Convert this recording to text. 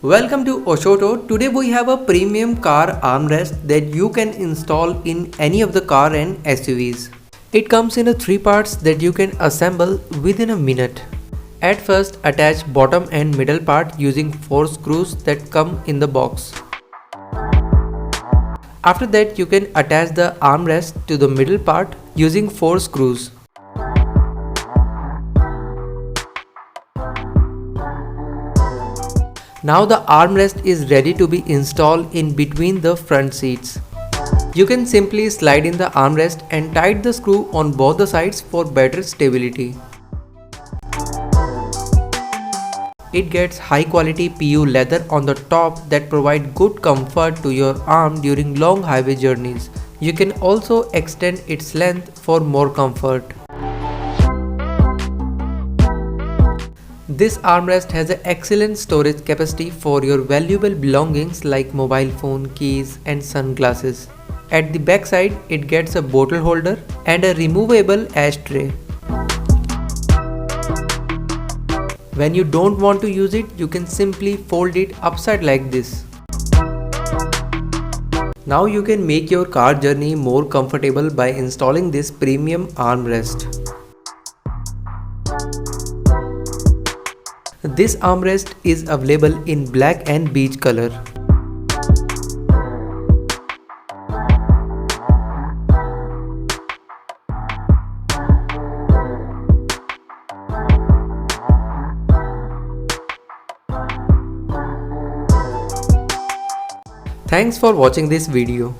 Welcome to Oshotto. Today we have a premium car armrest that you can install in any of the car and SUVs. It comes in a 3 parts that you can assemble within a minute. At first, attach bottom and middle part using 4 screws that come in the box. After that, you can attach the armrest to the middle part using 4 screws. Now the armrest is ready to be installed in between the front seats. You can simply slide in the armrest and tighten the screw on both the sides for better stability. It gets high quality PU leather on the top that provide good comfort to your arm during long highway journeys. You can also extend its length for more comfort. This armrest has an excellent storage capacity for your valuable belongings like mobile phone, keys and sunglasses. At the back side, it gets a bottle holder and a removable ashtray. When you don't want to use it, you can simply fold it upside like this. Now you can make your car journey more comfortable by installing this premium armrest. This armrest is available in black and beige color. Thanks for watching this video.